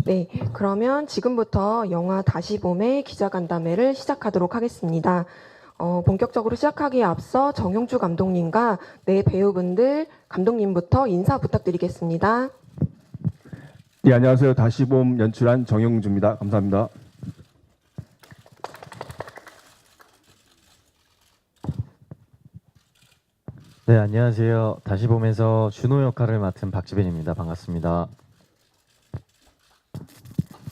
네, 그러면 지금부터 영화 다시 봄의 기자간담회를 시작하도록 하겠습니다. 본격적으로 시작하기에 앞서 정용주 감독님과 네 배우분들, 감독님부터 인사 부탁드리겠습니다. 네, 안녕하세요. 다시 봄 연출한 정용주입니다. 감사합니다. 네, 안녕하세요. 다시 봄에서 준호 역할을 맡은 박지빈입니다. 반갑습니다.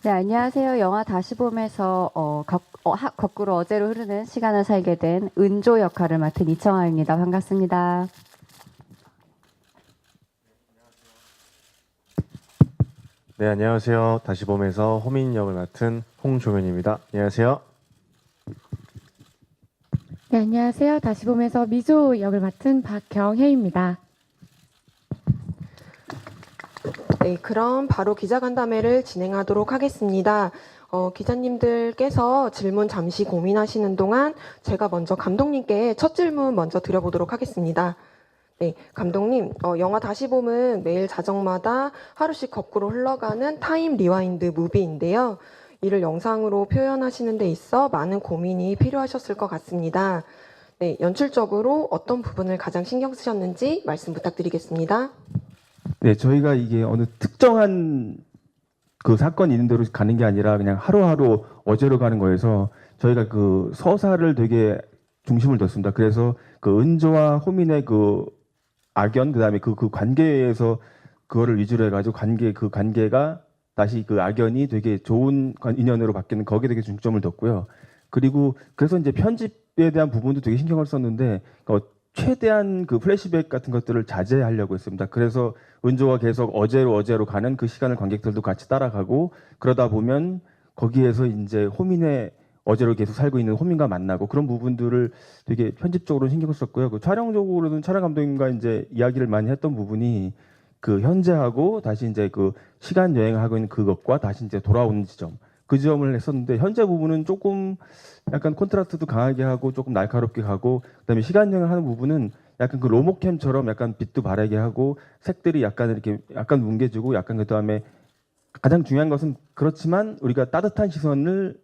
네, 안녕하세요. 영화 다시 봄에서 거꾸로 어제로 흐르는 시간을 살게 된 은조 역할을 맡은 이청아입니다. 반갑습니다. 네, 안녕하세요. 다시 봄에서 호민 역을 맡은 홍종현입니다. 안녕하세요. 네, 안녕하세요. 다시 봄에서 미조 역을 맡은 박경혜입니다. 네, 그럼 바로 기자간담회를 진행하도록 하겠습니다. 기자님들께서 질문 잠시 고민하시는 동안 제가 먼저 감독님께 첫 질문 먼저 드려보도록 하겠습니다. 네, 감독님, 영화 다시 봄은 매일 자정마다 하루씩 거꾸로 흘러가는 타임 리와인드 무비인데요. 이를 영상으로 표현하시는 데 있어 많은 고민이 필요하셨을 것 같습니다. 네, 연출적으로 어떤 부분을 가장 신경 쓰셨는지 말씀 부탁드리겠습니다. 네, 저희가 이게 어느 특정한 그 사건이 있는 대로 가는 게 아니라 그냥 하루하루 어제로 가는 거여서 저희가 그 서사를 되게 중심을 뒀습니다. 그래서 그 은조와 호민의 그 악연, 그다음에 그 관계에서 그거를 위주로 해가지고 그 관계가 다시 그 악연이 되게 좋은 인연으로 바뀌는 거기에 되게 중점을 뒀고요. 그리고 그래서 이제 편집에 대한 부분도 되게 신경을 썼는데 최대한 그 플래시백 같은 것들을 자제하려고 했습니다. 그래서 은조가 계속 어제로 가는 그 시간을 관객들도 같이 따라가고 그러다 보면 거기에서 이제 호민의 어제로 계속 살고 있는 호민과 만나고 그런 부분들을 되게 편집적으로 신경을 썼고요. 그 촬영적으로는 촬영 감독님과 이제 이야기를 많이 했던 부분이 그 현재하고 다시 이제 그 시간 여행을 하고 있는 그것과 다시 이제 돌아오는 지점 그 지점을 했었는데 현재 부분은 조금 약간 콘트라스트도 강하게 하고 조금 날카롭게 가고 그다음에 시간 여행을 하는 부분은 약간 그 로모캠처럼 약간 빛도 바래게 하고 색들이 약간 이렇게 약간 뭉개지고 약간 그다음에 가장 중요한 것은 그렇지만 우리가 따뜻한 시선을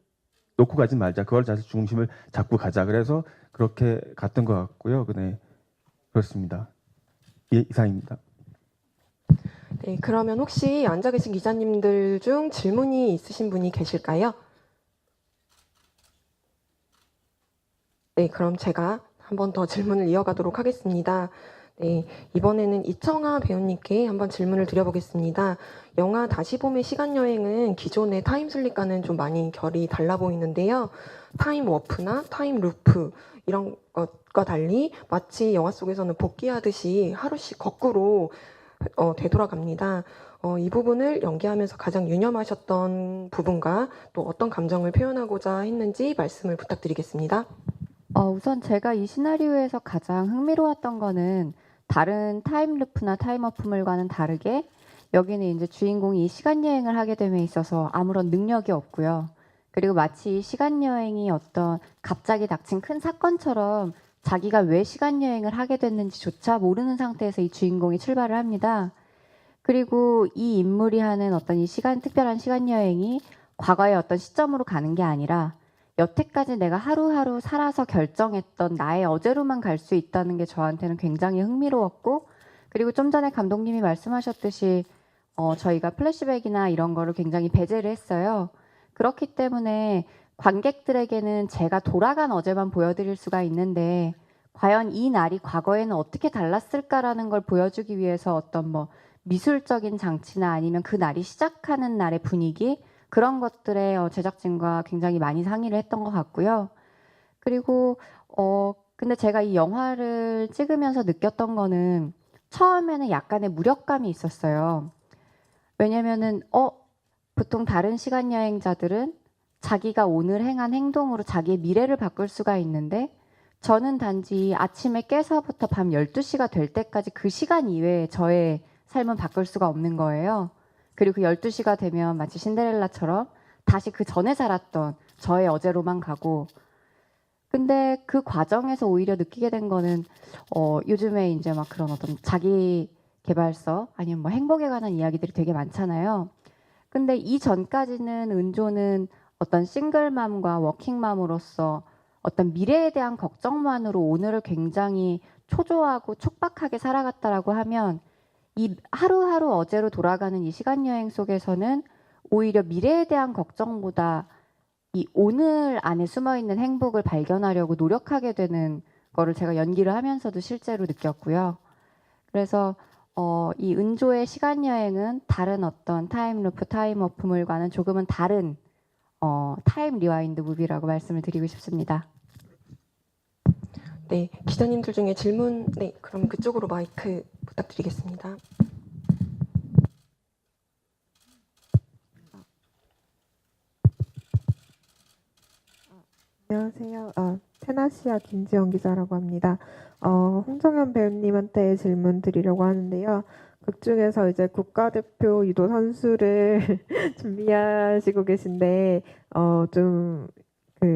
놓고 가지 말자. 그걸 다시 중심을 잡고 가자. 그래서 그렇게 갔던 것 같고요. 네, 그렇습니다. 예, 이상입니다. 네, 그러면 혹시 앉아 계신 기자님들 중 질문이 있으신 분이 계실까요? 네, 그럼 제가 한 번 더 질문을 이어가도록 하겠습니다. 네, 이번에는 이청아 배우님께 한번 질문을 드려보겠습니다. 영화 다시 봄의 시간여행은 기존의 타임슬립과는 좀 많이 결이 달라 보이는데요. 타임 워프나 타임 루프 이런 것과 달리 마치 영화 속에서는 복귀하듯이 하루씩 거꾸로 되돌아갑니다. 이 부분을 연기하면서 가장 유념하셨던 부분과 또 어떤 감정을 표현하고자 했는지 말씀을 부탁드리겠습니다. 우선 제가 이 시나리오에서 가장 흥미로웠던 거는 다른 타임루프나 타임워프물과는 다르게 여기는 이제 주인공이 이 시간여행을 하게 됨에 있어서 아무런 능력이 없고요. 그리고 마치 이 시간여행이 어떤 갑자기 닥친 큰 사건처럼 자기가 왜 시간여행을 하게 됐는지조차 모르는 상태에서 이 주인공이 출발을 합니다. 그리고 이 인물이 하는 어떤 이 특별한 시간여행이 과거의 어떤 시점으로 가는 게 아니라 여태까지 내가 하루하루 살아서 결정했던 나의 어제로만 갈 수 있다는 게 저한테는 굉장히 흥미로웠고 그리고 좀 전에 감독님이 말씀하셨듯이 저희가 플래시백이나 이런 거를 굉장히 배제를 했어요. 그렇기 때문에 관객들에게는 제가 돌아간 어제만 보여드릴 수가 있는데 과연 이 날이 과거에는 어떻게 달랐을까라는 걸 보여주기 위해서 어떤 뭐 미술적인 장치나 아니면 그 날이 시작하는 날의 분위기 그런 것들에 제작진과 굉장히 많이 상의를 했던 것 같고요. 그리고 근데 제가 이 영화를 찍으면서 느꼈던 거는 처음에는 약간의 무력감이 있었어요. 왜냐면은 보통 다른 시간 여행자들은 자기가 오늘 행한 행동으로 자기의 미래를 바꿀 수가 있는데 저는 단지 아침에 깨서부터 밤 12시가 될 때까지 그 시간 이외에 저의 삶은 바꿀 수가 없는 거예요. 그리고 그 12시가 되면 마치 신데렐라처럼 다시 그 전에 살았던 저의 어제로만 가고 근데 그 과정에서 오히려 느끼게 된 거는 요즘에 이제 막 그런 어떤 자기 개발서 아니면 뭐 행복에 관한 이야기들이 되게 많잖아요. 근데 이전까지는 은조는 어떤 싱글맘과 워킹맘으로서 어떤 미래에 대한 걱정만으로 오늘을 굉장히 초조하고 촉박하게 살아갔다라고 하면 이 하루하루 어제로 돌아가는 이 시간 여행 속에서는 오히려 미래에 대한 걱정보다 이 오늘 안에 숨어 있는 행복을 발견하려고 노력하게 되는 거를 제가 연기를 하면서도 실제로 느꼈고요. 그래서 이 은조의 시간 여행은 다른 어떤 타임루프, 타임워프물과는 조금은 다른 타임 리와인드 무비라고 말씀을 드리고 싶습니다. 네, 기자님들 중에 질문, 네, 그럼 그쪽으로 마이크 부탁드리겠습니다. 안녕하세요. 테나시아 김지영 기자라고 합니다. 홍정현 배우님한테 질문 드리려고 하는데요. 극 중에서 이제 국가대표 유도 선수를 준비하시고 계신데, 좀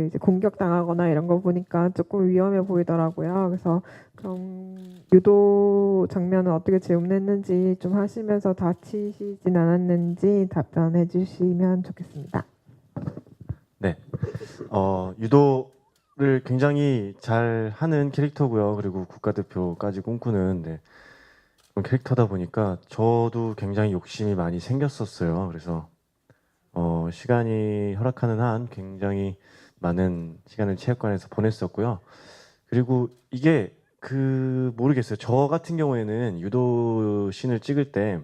이제 공격당하거나 이런 거 보니까 조금 위험해 보이더라고요. 그래서 그럼 유도 장면은 어떻게 재움냈는지 좀 하시면서 다치시진 않았는지 답변해 주시면 좋겠습니다. 네. 유도를 굉장히 잘 하는 캐릭터고요. 그리고 국가대표까지 꿈꾸는 그런 캐릭터다 보니까 저도 굉장히 욕심이 많이 생겼었어요. 그래서 시간이 허락하는 한 굉장히 많은 시간을 체육관에서 보냈었고요. 그리고 이게 모르겠어요. 저 같은 경우에는 유도 씬을 찍을 때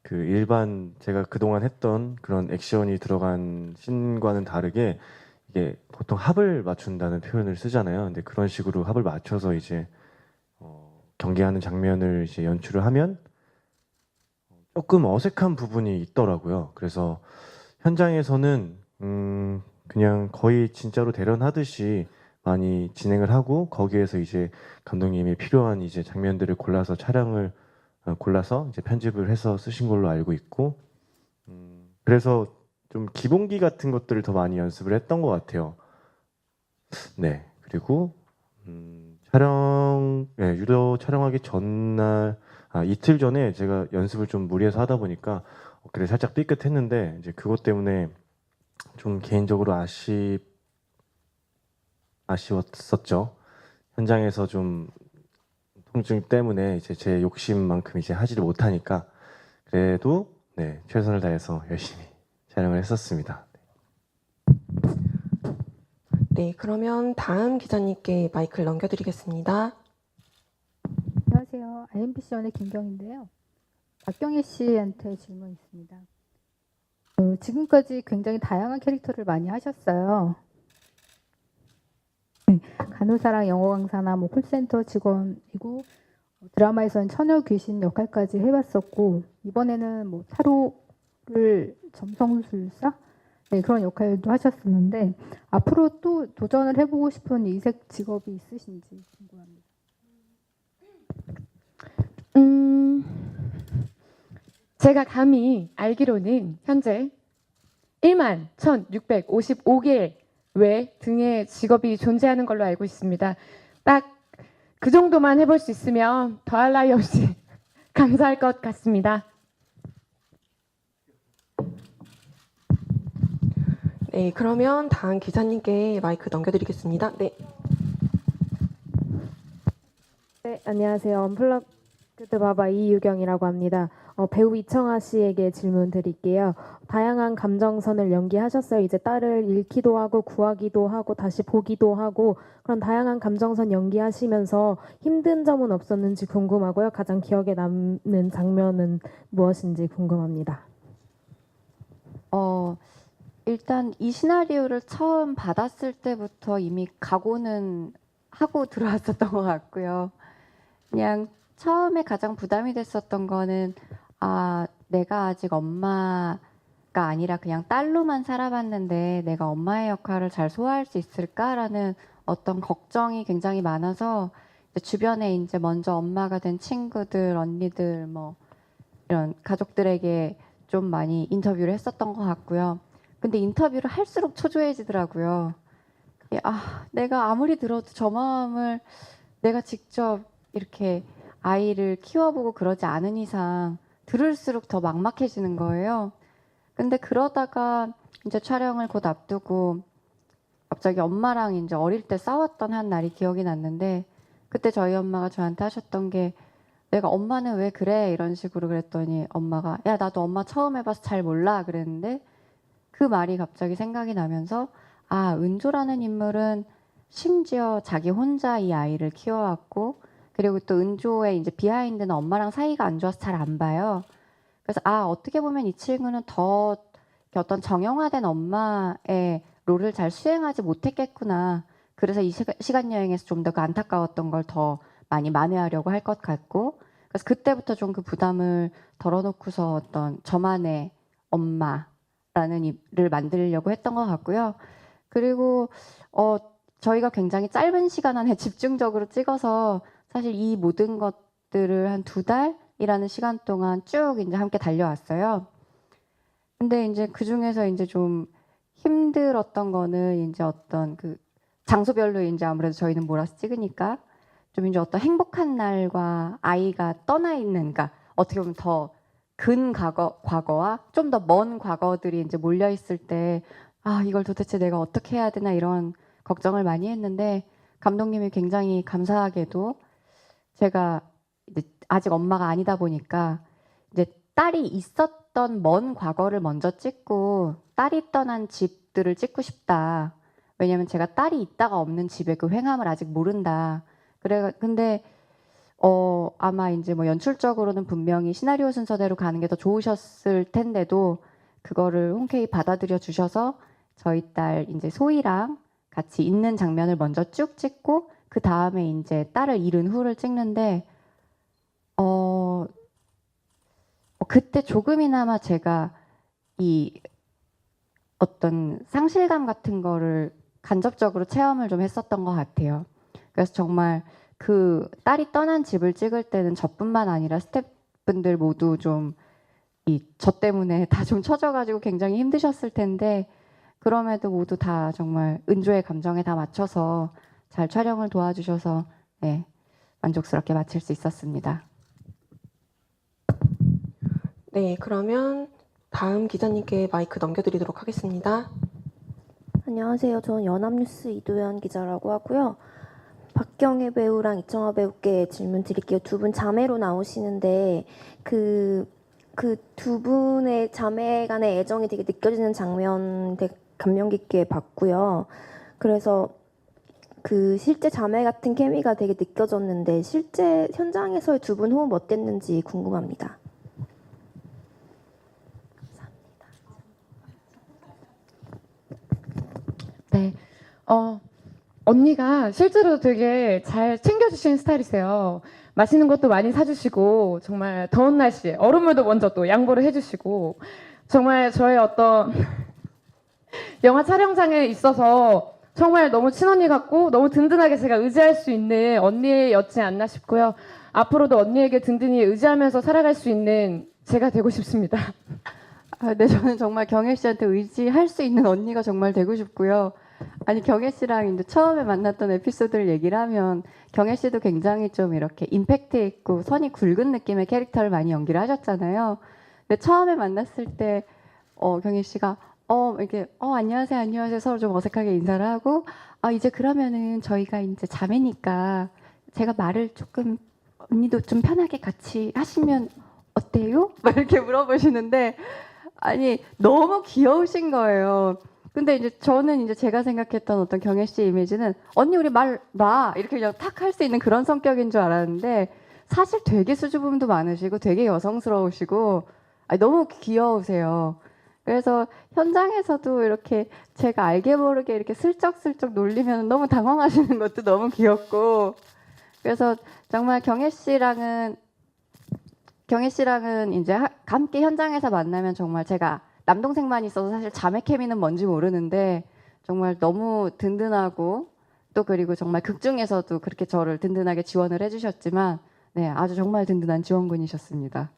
일반 제가 그동안 했던 그런 액션이 들어간 씬과는 다르게 이게 보통 합을 맞춘다는 표현을 쓰잖아요. 근데 그런 식으로 합을 맞춰서 이제 경기하는 장면을 이제 연출을 하면 조금 어색한 부분이 있더라고요. 그래서 현장에서는 그냥 거의 진짜로 대련하듯이 많이 진행을 하고 거기에서 이제 감독님이 필요한 이제 장면들을 골라서 골라서 이제 편집을 해서 쓰신 걸로 알고 있고, 그래서 좀 기본기 같은 것들을 더 많이 연습을 했던 것 같아요. 네, 그리고 유도 촬영하기 전날, 이틀 전에 제가 연습을 좀 무리해서 하다 보니까 그래 살짝 삐끗했는데 이제 그것 때문에 좀 개인적으로 아쉬웠었죠. 현장에서 좀 통증 때문에 이제 제 욕심만큼 이제 하지를 못하니까 그래도 네, 최선을 다해서 열심히 촬영을 했었습니다. 네, 그러면 다음 기자님께 마이크를 넘겨드리겠습니다. 안녕하세요. IMBC원의 김경인데요. 박경희 씨한테 질문 있습니다. 지금까지 굉장히 다양한 캐릭터를 많이 하셨어요. 간호사랑 영어 강사나 콜센터 직원이고 드라마에서는 처녀 귀신 역할까지 해봤었고 이번에는 차로를 점성술사 그런 역할도 하셨었는데 앞으로 또 도전을 해보고 싶은 이색 직업이 있으신지 궁금합니다. 제가 감히 알기로는 현재 11,655개 외 등의 직업이 존재하는 걸로 알고 있습니다. 딱 그 정도만 해볼 수 있으면 더할 나위 없이 감사할 것 같습니다. 네, 그러면 다음 기자님께 마이크 넘겨드리겠습니다. 네. 네, 안녕하세요. 언플러그드 바바 이유경이라고 합니다. 배우 이청아 씨에게 질문 드릴게요. 다양한 감정선을 연기하셨어요. 이제 딸을 잃기도 하고 구하기도 하고 다시 보기도 하고 그런 다양한 감정선 연기하시면서 힘든 점은 없었는지 궁금하고요. 가장 기억에 남는 장면은 무엇인지 궁금합니다. 일단 이 시나리오를 처음 받았을 때부터 이미 각오는 하고 들어왔었던 것 같고요. 그냥 처음에 가장 부담이 됐었던 거는 내가 아직 엄마가 아니라 그냥 딸로만 살아봤는데 내가 엄마의 역할을 잘 소화할 수 있을까라는 어떤 걱정이 굉장히 많아서 주변에 이제 먼저 엄마가 된 친구들, 언니들 이런 가족들에게 좀 많이 인터뷰를 했었던 것 같고요. 근데 인터뷰를 할수록 초조해지더라고요. 내가 아무리 들어도 저 마음을 내가 직접 이렇게 아이를 키워보고 그러지 않은 이상 들을수록 더 막막해지는 거예요. 근데 그러다가 이제 촬영을 곧 앞두고 갑자기 엄마랑 이제 어릴 때 싸웠던 한 날이 기억이 났는데 그때 저희 엄마가 저한테 하셨던 게 내가 엄마는 왜 그래? 이런 식으로 그랬더니 엄마가 야 나도 엄마 처음 해봐서 잘 몰라 그랬는데 그 말이 갑자기 생각이 나면서 아 은조라는 인물은 심지어 자기 혼자 이 아이를 키워왔고 그리고 또 은조의 이제 비하인드는 엄마랑 사이가 안 좋아서 잘 안 봐요. 그래서 아 어떻게 보면 이 친구는 더 어떤 정형화된 엄마의 롤을 잘 수행하지 못했겠구나. 그래서 이 시간 여행에서 좀 더 그 안타까웠던 걸 더 많이 만회하려고 할 것 같고 그래서 그때부터 좀 그 부담을 덜어놓고서 어떤 저만의 엄마라는 일을 만들려고 했던 것 같고요. 그리고 저희가 굉장히 짧은 시간 안에 집중적으로 찍어서 사실 이 모든 것들을 한 2달이라는 시간 동안 쭉 이제 함께 달려왔어요. 근데 이제 그 중에서 이제 좀 힘들었던 거는 이제 어떤 그 장소별로 이제 아무래도 저희는 몰아서 찍으니까 좀 이제 어떤 행복한 날과 아이가 떠나 있는, 그러니까 어떻게 보면 더 근 과거와 좀 더 먼 과거들이 이제 몰려 있을 때 아, 이걸 도대체 내가 어떻게 해야 되나 이런 걱정을 많이 했는데 감독님이 굉장히 감사하게도 제가 이제 아직 엄마가 아니다 보니까 이제 딸이 있었던 먼 과거를 먼저 찍고 딸이 떠난 집들을 찍고 싶다. 왜냐면 제가 딸이 있다가 없는 집의 그 횡함을 아직 모른다. 근데 아마 이제 뭐 연출적으로는 분명히 시나리오 순서대로 가는 게 더 좋으셨을 텐데도 그거를 흔쾌히 받아들여 주셔서 저희 딸 이제 소희랑 같이 있는 장면을 먼저 쭉 찍고 그 다음에 이제 딸을 잃은 후를 찍는데 그때 조금이나마 제가 이 어떤 상실감 같은 거를 간접적으로 체험을 좀 했었던 것 같아요. 그래서 정말 그 딸이 떠난 집을 찍을 때는 저뿐만 아니라 스태프분들 모두 좀 저 때문에 다 좀 처져가지고 굉장히 힘드셨을 텐데 그럼에도 모두 다 정말 은조의 감정에 다 맞춰서 잘 촬영을 도와주셔서 네, 만족스럽게 마칠 수 있었습니다. 네, 그러면 다음 기자님께 마이크 넘겨드리도록 하겠습니다. 안녕하세요. 저는 연합뉴스 이도현 기자라고 하고요. 박경혜 배우랑 이청아 배우께 질문 드릴게요. 두 분 자매로 나오시는데 그 두 분의 자매 간의 애정이 되게 느껴지는 장면 되게 감명 깊게 봤고요. 그래서 그 실제 자매 같은 케미가 되게 느껴졌는데 실제 현장에서의 두 분 호흡 어땠는지 궁금합니다. 네. 언니가 실제로 되게 잘 챙겨주시는 스타일이세요. 맛있는 것도 많이 사주시고, 정말 더운 날씨에 얼음물도 먼저 또 양보를 해주시고, 정말 저의 어떤 영화 촬영장에 있어서 정말 너무 친언니 같고 너무 든든하게 제가 의지할 수 있는 언니였지 않나 싶고요. 앞으로도 언니에게 든든히 의지하면서 살아갈 수 있는 제가 되고 싶습니다. 네, 저는 정말 경혜 씨한테 의지할 수 있는 언니가 정말 되고 싶고요. 아니, 경혜 씨랑 이제 처음에 만났던 에피소드를 얘기를 하면 경혜 씨도 굉장히 좀 이렇게 임팩트 있고 선이 굵은 느낌의 캐릭터를 많이 연기를 하셨잖아요. 근데 처음에 만났을 때 경혜 씨가 이렇게 안녕하세요, 안녕하세요 서로 좀 어색하게 인사를 하고 이제 그러면은 저희가 이제 자매니까 제가 말을 조금 언니도 좀 편하게 같이 하시면 어때요? 막 이렇게 물어보시는데 아니 너무 귀여우신 거예요. 근데 이제 저는 이제 제가 생각했던 어떤 경혜 씨 이미지는 언니 우리 말 놔 이렇게 그냥 탁 할 수 있는 그런 성격인 줄 알았는데 사실 되게 수줍음도 많으시고 되게 여성스러우시고 너무 귀여우세요. 그래서 현장에서도 이렇게 제가 알게 모르게 이렇게 슬쩍슬쩍 놀리면 너무 당황하시는 것도 너무 귀엽고 그래서 정말 경혜 씨랑은 이제 함께 현장에서 만나면 정말 제가 남동생만 있어서 사실 자매 케미는 뭔지 모르는데 정말 너무 든든하고 또 그리고 정말 극 중에서도 그렇게 저를 든든하게 지원을 해주셨지만 네, 아주 정말 든든한 지원군이셨습니다.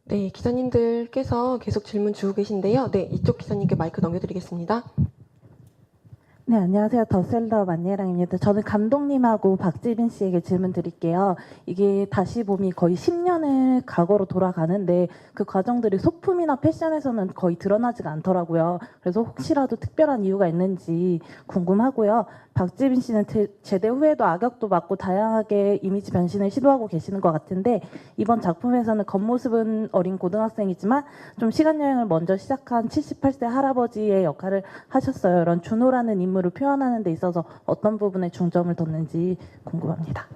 네, 기자님들께서 계속 질문 주고 계신데요. 네, 이쪽 기자님께 마이크 넘겨드리겠습니다. 네, 안녕하세요. 더셀러 만예랑입니다. 저는 감독님하고 박지빈 씨에게 질문 드릴게요. 이게 다시 봄이 거의 10년을 과거로 돌아가는데 그 과정들이 소품이나 패션에서는 거의 드러나지가 않더라고요. 그래서 혹시라도 특별한 이유가 있는지 궁금하고요. 박지빈 씨는 제대 후에도 악역도 맡고 다양하게 이미지 변신을 시도하고 계시는 것 같은데 이번 작품에서는 겉모습은 어린 고등학생이지만 좀 시간여행을 먼저 시작한 78세 할아버지의 역할을 하셨어요. 이런 준호라는 인물을 표현하는 데 있어서 어떤 부분에 중점을 뒀는지 궁금합니다.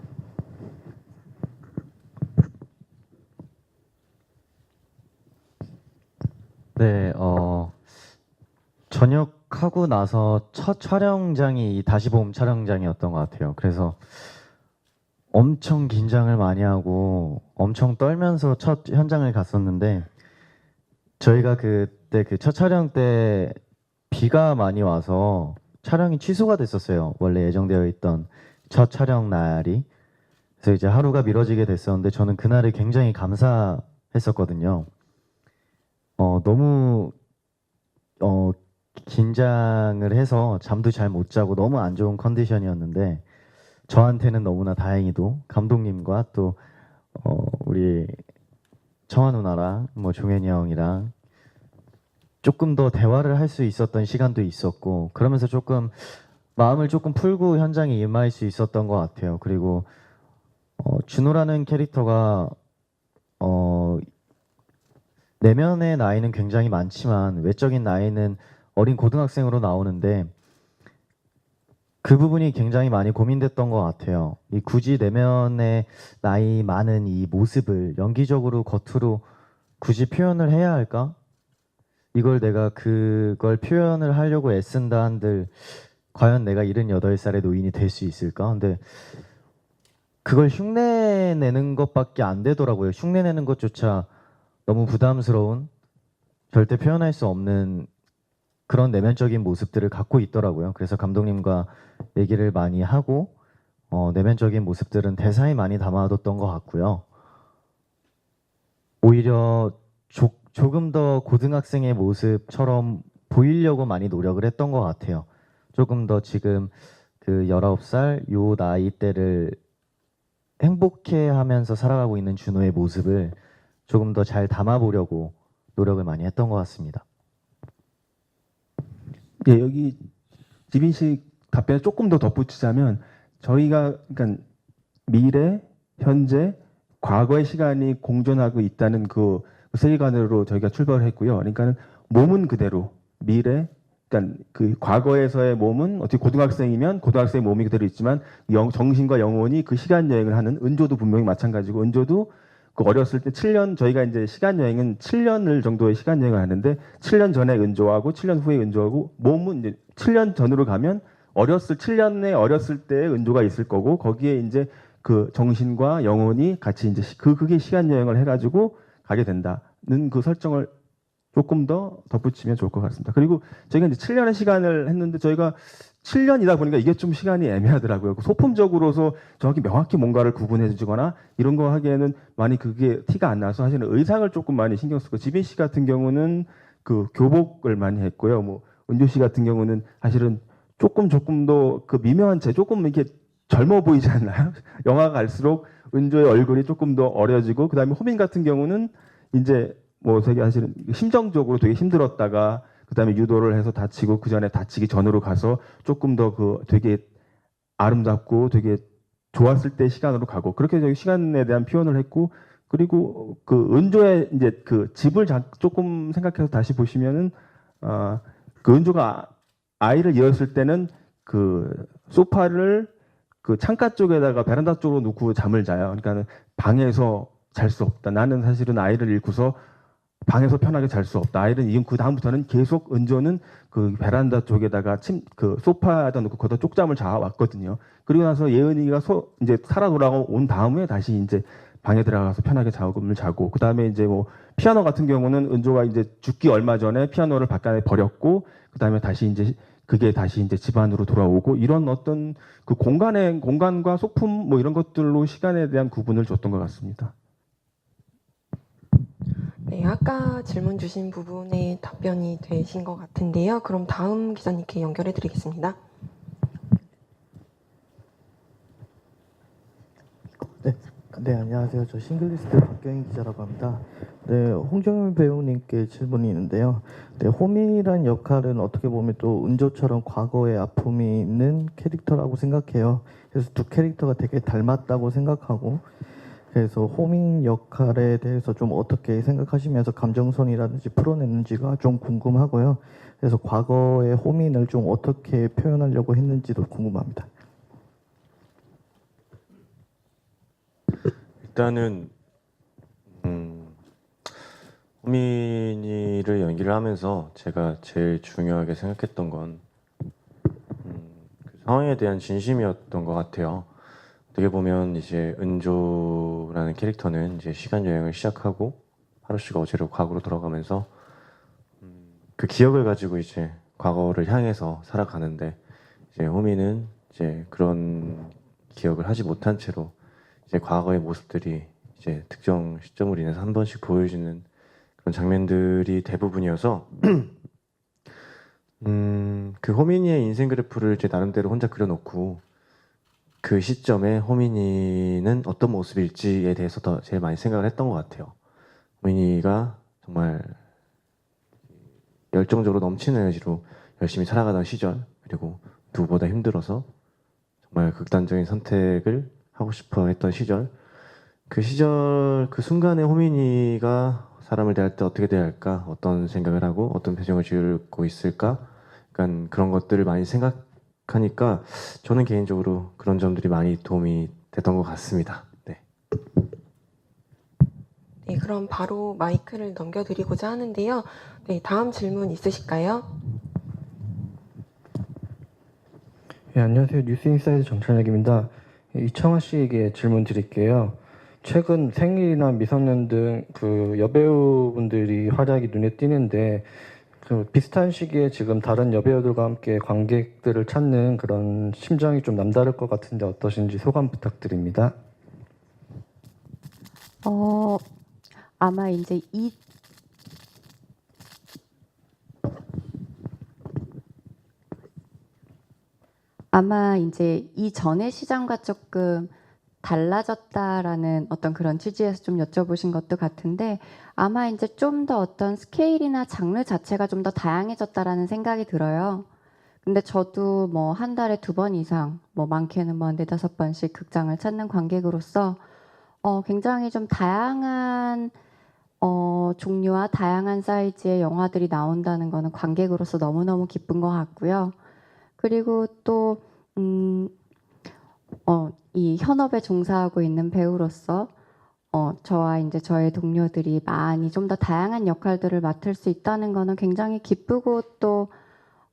네, 전역하고 나서 첫 촬영장이 이 다시 봄 촬영장이었던 것 같아요. 그래서 엄청 긴장을 많이 하고 엄청 떨면서 첫 현장을 갔었는데 저희가 그때 그 첫 촬영 때 비가 많이 와서 촬영이 취소가 됐었어요. 원래 예정되어 있던 첫 촬영 날이. 그래서 이제 하루가 미뤄지게 됐었는데 저는 그날을 굉장히 감사했었거든요. 너무 긴장을 해서 잠도 잘 못 자고 너무 안 좋은 컨디션이었는데 저한테는 너무나 다행히도 감독님과 또 우리 청아 누나랑 뭐 종현이 형이랑 조금 더 대화를 할 수 있었던 시간도 있었고 그러면서 조금 마음을 조금 풀고 현장에 임할 수 있었던 것 같아요. 그리고 준호라는 캐릭터가 내면의 나이는 굉장히 많지만 외적인 나이는 어린 고등학생으로 나오는데 그 부분이 굉장히 많이 고민됐던 것 같아요. 이 굳이 내면의 나이 많은 이 모습을 연기적으로 겉으로 굳이 표현을 해야 할까? 이걸 내가 그걸 표현을 하려고 애쓴다 한들 과연 내가 78살의 노인이 될 수 있을까? 근데 그걸 흉내내는 것밖에 안 되더라고요. 흉내내는 것조차 너무 부담스러운 절대 표현할 수 없는 그런 내면적인 모습들을 갖고 있더라고요. 그래서 감독님과 얘기를 많이 하고 내면적인 모습들은 대사에 많이 담아뒀던 것 같고요. 오히려 조금 더 고등학생의 모습처럼 보이려고 많이 노력을 했던 것 같아요. 조금 더 지금 그 19살 요 나이 때를 행복해하면서 살아가고 있는 준호의 모습을 조금 더 잘 담아보려고 노력을 많이 했던 것 같습니다. 예, 여기 지빈 씨 답변에 조금 더 덧붙이자면 저희가 그러니까 미래, 현재, 과거의 시간이 공존하고 있다는 그 세계관으로 저희가 출발을 했고요. 그러니까는 몸은 그대로 미래, 그러니까 그 과거에서의 몸은 어떻게 고등학생이면 고등학생의 몸이 그대로 있지만 정신과 영혼이 그 시간 여행을 하는 은조도 분명히 마찬가지고 은조도 그 어렸을 때 7년 저희가 이제 시간 여행은 7년을 정도의 시간 여행을 하는데 7년 전에 은조하고 7년 후에 은조하고 몸은 이제 7년 전으로 가면 7년에 어렸을 때의 은조가 있을 거고 거기에 이제 그 정신과 영혼이 같이 이제 그게 시간 여행을 해가지고 가게 된다는 그 설정을 조금 더 덧붙이면 좋을 것 같습니다. 그리고 저희가 이제 7년의 시간을 했는데 저희가 7년이다 보니까 이게 좀 시간이 애매하더라고요. 소품적으로서 정확히 명확히 뭔가를 구분해 주거나 이런 거 하기에는 많이 그게 티가 안 나서 사실은 의상을 조금 많이 신경 쓰고 지빈 씨 같은 경우는 그 교복을 많이 했고요. 뭐 은조 씨 같은 경우는 사실은 조금 더 그 미묘한 채 조금 이렇게 젊어 보이지 않나요? 영화가 갈수록 은조의 얼굴이 조금 더 어려지고 그다음에 호민 같은 경우는 이제 뭐 되게 사실은 심정적으로 되게 힘들었다가 그다음에 유도를 해서 다치고 그 전에 다치기 전으로 가서 조금 더 그 되게 아름답고 되게 좋았을 때 시간으로 가고 그렇게 저희 시간에 대한 표현을 했고 그리고 그 은조의 이제 그 집을 조금 생각해서 다시 보시면은 그 은조가 아이를 잃었을 때는 그 소파를 그 창가 쪽에다가 베란다 쪽으로 놓고 잠을 자요. 그러니까 방에서 잘 수 없다. 나는 사실은 아이를 잃고서 방에서 편하게 잘 수 없다. 아이는 이건 그 다음부터는 계속 은조는 그 베란다 쪽에다가 그 소파에다 놓고 거기다 쪽잠을 자 왔거든요. 그리고 나서 예은이가 이제 살아 돌아온 다음에 다시 이제 방에 들어가서 편하게 잠을 자고 그 다음에 이제 뭐 피아노 같은 경우는 은조가 이제 죽기 얼마 전에 피아노를 바깥에 버렸고 그 다음에 다시 이제 그게 다시 이제 집안으로 돌아오고 이런 어떤 그 공간과 소품 뭐 이런 것들로 시간에 대한 구분을 줬던 것 같습니다. 네, 아까 질문 주신 부분에 답변이 되신 것 같은데요. 그럼 다음 기자님께 연결해 드리겠습니다. 네, 안녕하세요. 저 싱글리스트 박경희 기자라고 합니다. 네, 홍정현 배우님께 질문이 있는데요. 네, 호민이란 역할은 어떻게 보면 또 은조처럼 과거의 아픔이 있는 캐릭터라고 생각해요. 그래서 두 캐릭터가 되게 닮았다고 생각하고, 그래서 호민 역할에 대해서 좀 어떻게 생각하시면서 감정선이라든지 풀어냈는지가 좀 궁금하고요. 그래서 과거의 호민을 좀 어떻게 표현하려고 했는지도 궁금합니다. 일단은 호민이를 연기를 하면서 제가 제일 중요하게 생각했던 건 그 상황에 대한 진심이었던 것 같아요. 어떻게 보면 이제 은조라는 캐릭터는 이제 시간 여행을 시작하고 하루 씨가 어제로 과거로 돌아가면서 그 기억을 가지고 이제 과거를 향해서 살아가는데, 이제 호민은 이제 그런 기억을 하지 못한 채로 이제 과거의 모습들이 이제 특정 시점으로 인해서 한 번씩 보여지는 그런 장면들이 대부분이어서 그 호민이의 인생 그래프를 이제 나름대로 혼자 그려놓고 그 시점에 호민이는 어떤 모습일지에 대해서 더 제일 많이 생각을 했던 것 같아요. 호민이가 정말 열정적으로 넘치는 에너지로 열심히 살아가던 시절, 그리고 누구보다 힘들어서 정말 극단적인 선택을 하고 싶어 했던 시절, 그 순간에 호민이가 사람을 대할 때 어떻게 대해야 할까, 어떤 생각을 하고 어떤 표정을 지으고 있을까, 약간 그런 것들을 많이 생각하니까 저는 개인적으로 그런 점들이 많이 도움이 됐던 것 같습니다. 네. 네, 그럼 바로 마이크를 넘겨드리고자 하는데요. 네, 다음 질문 있으실까요? 네, 안녕하세요. 뉴스인사이드 정찬혁입니다. 이청아 씨에게 질문 드릴게요. 최근 생일이나 미성년 등 그 여배우분들이 활약이 눈에 띄는데, 그 비슷한 시기에 지금 다른 여배우들과 함께 관객들을 찾는 그런 심정이 좀 남다를 것 같은데 어떠신지 소감 부탁드립니다. 아마 이제 이전의 시장과 조금 달라졌다라는 어떤 그런 취지에서 좀 여쭤보신 것도 같은데, 아마 이제 좀 더 어떤 스케일이나 장르 자체가 좀 더 다양해졌다라는 생각이 들어요. 근데 저도 뭐 한 달에 2번 이상, 뭐 많게는 뭐 4-5번씩 극장을 찾는 관객으로서 굉장히 좀 다양한 종류와 다양한 사이즈의 영화들이 나온다는 거는 관객으로서 너무너무 기쁜 것 같고요. 그리고 또 이 현업에 종사하고 있는 배우로서 저와 이제 저의 동료들이 많이 좀 더 다양한 역할들을 맡을 수 있다는 거는 굉장히 기쁘고, 또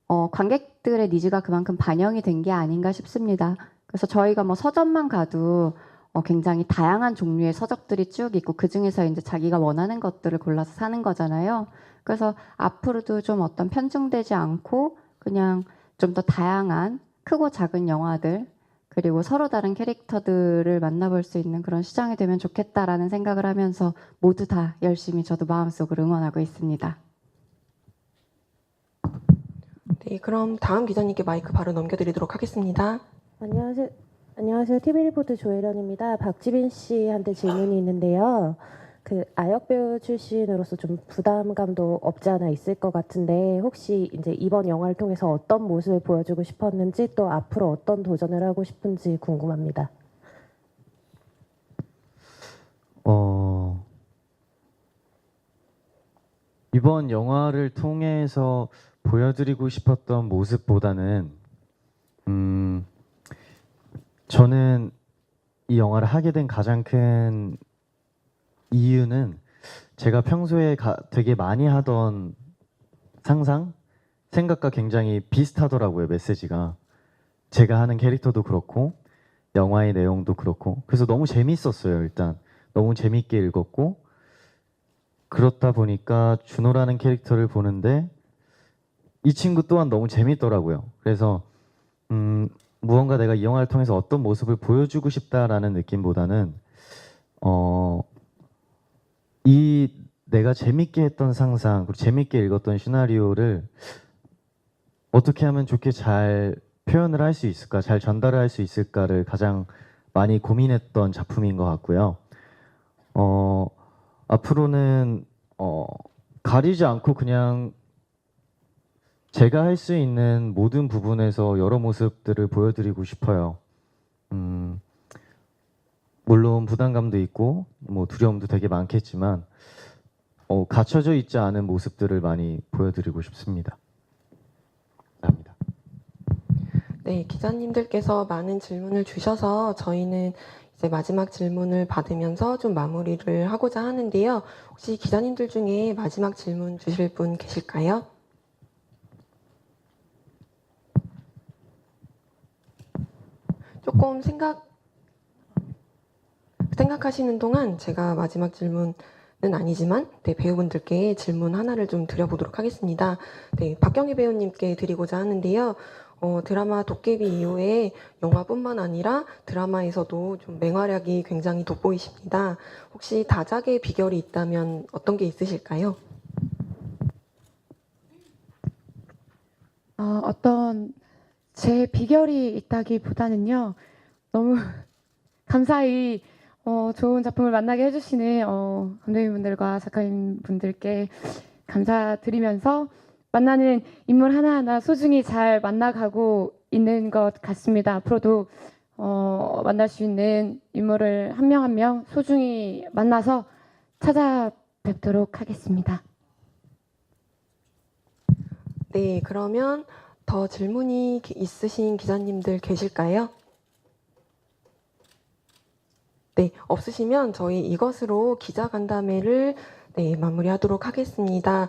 관객들의 니즈가 그만큼 반영이 된 게 아닌가 싶습니다. 그래서 저희가 뭐 서점만 가도 굉장히 다양한 종류의 서적들이 쭉 있고, 그 중에서 이제 자기가 원하는 것들을 골라서 사는 거잖아요. 그래서 앞으로도 좀 어떤 편중되지 않고 그냥 좀 더 다양한 크고 작은 영화들, 그리고 서로 다른 캐릭터들을 만나볼 수 있는 그런 시장이 되면 좋겠다라는 생각을 하면서 모두 다 열심히 저도 마음속으로 응원하고 있습니다. 네, 그럼 다음 기자님께 마이크 바로 넘겨드리도록 하겠습니다. 안녕하세요. TV리포트 조혜련입니다. 박지빈 씨한테 질문이 있는데요. 그 아역 배우 출신으로서 좀 부담감도 없지 않아 있을 것 같은데, 혹시 이제 이번 영화를 통해서 어떤 모습을 보여주고 싶었는지, 또 앞으로 어떤 도전을 하고 싶은지 궁금합니다. 이번 영화를 통해서 보여드리고 싶었던 모습보다는 저는 이 영화를 하게 된 가장 큰 이유는 제가 평소에 되게 많이 하던 생각과 굉장히 비슷하더라고요, 메시지가. 제가 하는 캐릭터도 그렇고 영화의 내용도 그렇고. 그래서 너무 재밌었어요. 일단 너무 재밌게 읽었고, 그렇다 보니까 준호라는 캐릭터를 보는데 이 친구 또한 너무 재밌더라고요. 그래서 무언가 내가 이 영화를 통해서 어떤 모습을 보여주고 싶다라는 느낌보다는 이 내가 재밌게 했던 상상, 그리고 재밌게 읽었던 시나리오를 어떻게 하면 좋게 잘 표현을 할 수 있을까, 잘 전달을 할 수 있을까를 가장 많이 고민했던 작품인 것 같고요. 앞으로는 가리지 않고 그냥 제가 할 수 있는 모든 부분에서 여러 모습들을 보여드리고 싶어요. 물론 부담감도 있고 뭐 두려움도 되게 많겠지만 갖춰져 있지 않은 모습들을 많이 보여드리고 싶습니다. 감사합니다. 네, 기자님들께서 많은 질문을 주셔서 저희는 이제 마지막 질문을 받으면서 좀 마무리를 하고자 하는데요. 혹시 기자님들 중에 마지막 질문 주실 분 계실까요? 조금 생각하시는 동안 제가 마지막 질문은 아니지만 네, 배우분들께 질문 하나를 좀 드려보도록 하겠습니다. 네, 박경희 배우님께 드리고자 하는데요. 드라마 도깨비 이후에 영화뿐만 아니라 드라마에서도 좀 맹활약이 굉장히 돋보이십니다. 혹시 다작의 비결이 있다면 어떤 게 있으실까요? 어떤 제 비결이 있다기보다는요. 너무 감사히 좋은 작품을 만나게 해주시는 감독님분들과 작가님분들께 감사드리면서 만나는 인물 하나하나 소중히 잘 만나가고 있는 것 같습니다. 앞으로도 만날 수 있는 인물을 한 명 한 명 소중히 만나서 찾아뵙도록 하겠습니다. 네, 그러면 더 질문이 있으신 기자님들 계실까요? 네, 없으시면 저희 이것으로 기자간담회를 네, 마무리하도록 하겠습니다.